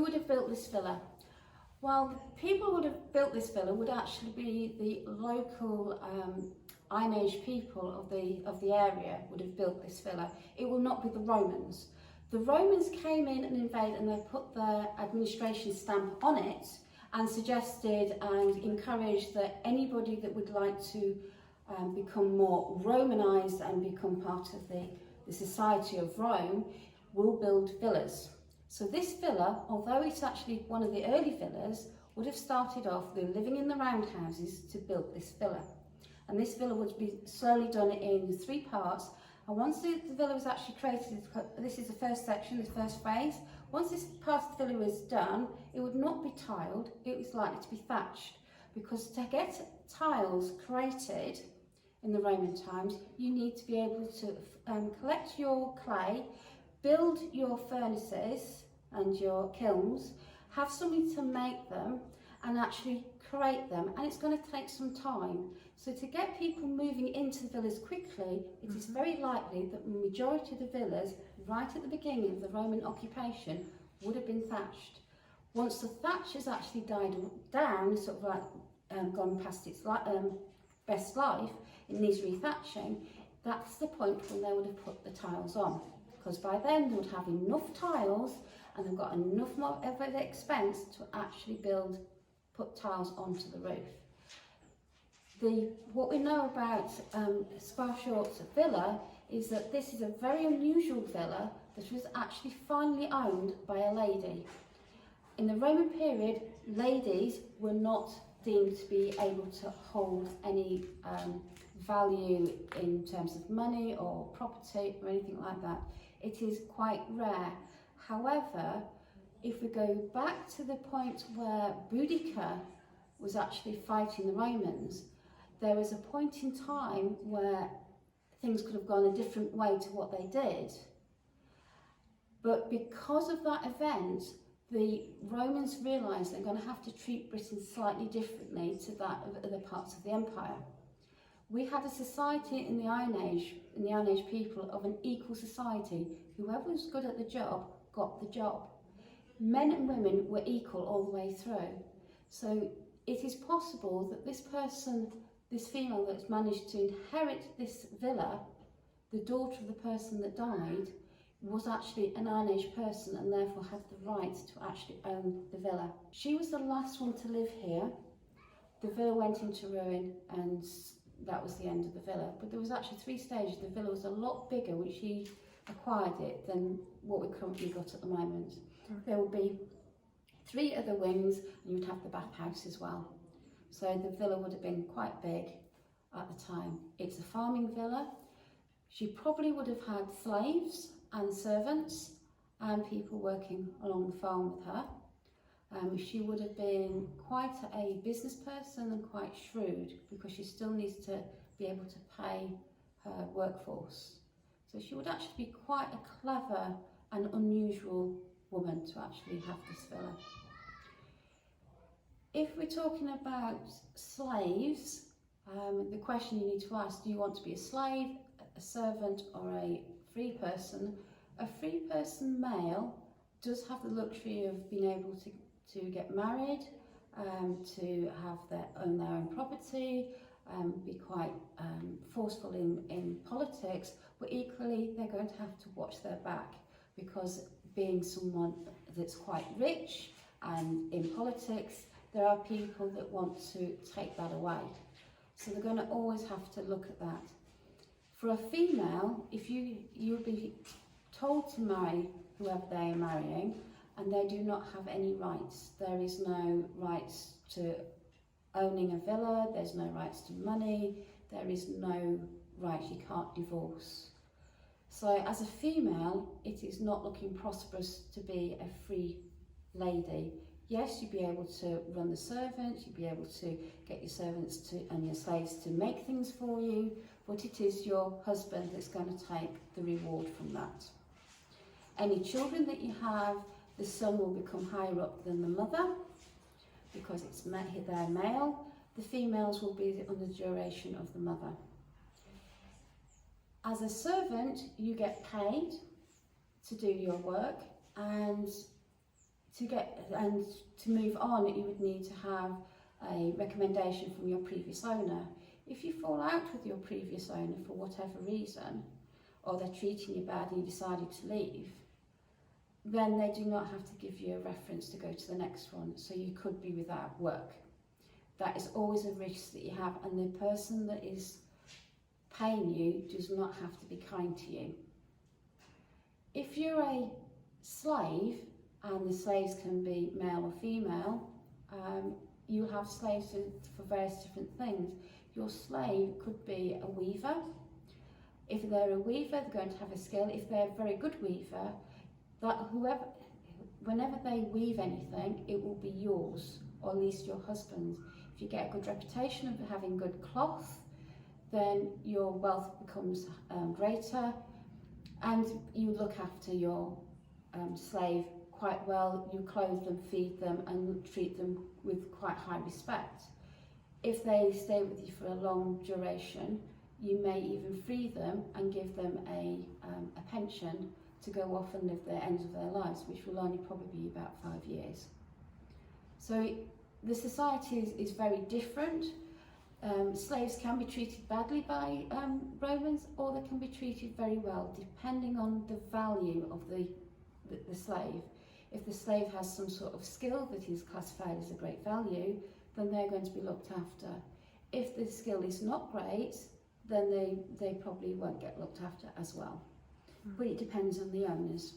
would have built this villa? Well, the people who would have built this villa would actually be the local Iron Age people of the area would have built this villa. It will not be the Romans. The Romans came in and invaded, and they put their administration stamp on it and suggested and encouraged that anybody that would like to become more Romanised and become part of the society of Rome will build villas. So this villa, although it's actually one of the early villas, would have started off with living in the roundhouses to build this villa. And this villa would be slowly done in 3 parts. And once the villa was actually created, this is the first section, the first phase. Once this part of the villa was done, it would not be tiled, it was likely to be thatched. Because to get tiles created in the Roman times, you need to be able to collect your clay, build your furnaces and your kilns, have somebody to make them and actually create them, and it's going to take some time. So to get people moving into the villas quickly, it is very likely that the majority of the villas right at the beginning of the Roman occupation would have been thatched. Once the thatch has actually died down, sort of like gone past its best life, it needs rethatching, that's the point when they would have put the tiles on. Because by then they would have enough tiles and they've got enough more of an expense to actually put tiles onto the roof. What we know about Sparsholt's villa is that this is a very unusual villa that was actually finally owned by a lady. In the Roman period, ladies were not deemed to be able to hold any value in terms of money or property or anything like that. It is quite rare. However, if we go back to the point where Boudica was actually fighting the Romans, there was a point in time where things could have gone a different way to what they did. But because of that event, the Romans realised they're going to have to treat Britain slightly differently to that of other parts of the empire. We had a society in the Iron Age people of an equal society. Whoever was good at the job got the job. Men and women were equal all the way through. So it is possible that this person, this female that's managed to inherit this villa, the daughter of the person that died, was actually an Iron Age person and therefore had the right to actually own the villa. She was the last one to live here. The villa went into ruin and that was the end of the villa. But there was actually 3 stages. The villa was a lot bigger when she acquired it than what we currently got at the moment. There would be 3 other wings and you'd have the bathhouse as well. So the villa would have been quite big at the time. It's a farming villa. She probably would have had slaves and servants and people working along the farm with her. She would have been quite a business person and quite shrewd because she still needs to be able to pay her workforce. So she would actually be quite a clever and unusual woman to actually have this villa. If we're talking about slaves, the question you need to ask, do you want to be a slave, a servant or a free person? A free person male does have the luxury of being able to get married, to have own their own property, be quite forceful in politics, but equally they're going to have to watch their back because being someone that's quite rich and in politics, there are people that want to take that away. So they're going to always have to look at that. For a female, if you'll be told to marry whoever they are marrying, and they do not have any rights. There is no rights to owning a villa, there's no rights to money, there is no right, you can't divorce. So as a female, it is not looking prosperous to be a free lady. Yes, you'd be able to run the servants, you'd be able to get your servants and your slaves to make things for you, but it is your husband that's going to take the reward from that. Any children that you have, the son will become higher up than the mother because they're male. The females will be under the duration of the mother. As a servant, you get paid to do your work and to move on, you would need to have a recommendation from your previous owner. If you fall out with your previous owner for whatever reason, or they're treating you bad and you decided to leave, then they do not have to give you a reference to go to the next one, so you could be without work. That is always a risk that you have, and the person that is paying you does not have to be kind to you. If you're a slave, and the slaves can be male or female, you have slaves for various different things. Your slave could be a weaver. If they're a weaver, they're going to have a skill. If they're a very good weaver, whenever they weave anything, it will be yours, or at least your husband's. If you get a good reputation of having good cloth, then your wealth becomes greater, and you look after your slave quite well. You clothe them, feed them, and treat them with quite high respect. If they stay with you for a long duration, you may even free them and give them a pension to go off and live the end of their lives, which will only probably be about 5 years. So the society is very different. Slaves can be treated badly by Romans, or they can be treated very well, depending on the value of the slave. If the slave has some sort of skill that is classified as a great value, then they're going to be looked after. If the skill is not great, then they probably won't get looked after as well. But it depends on the owners.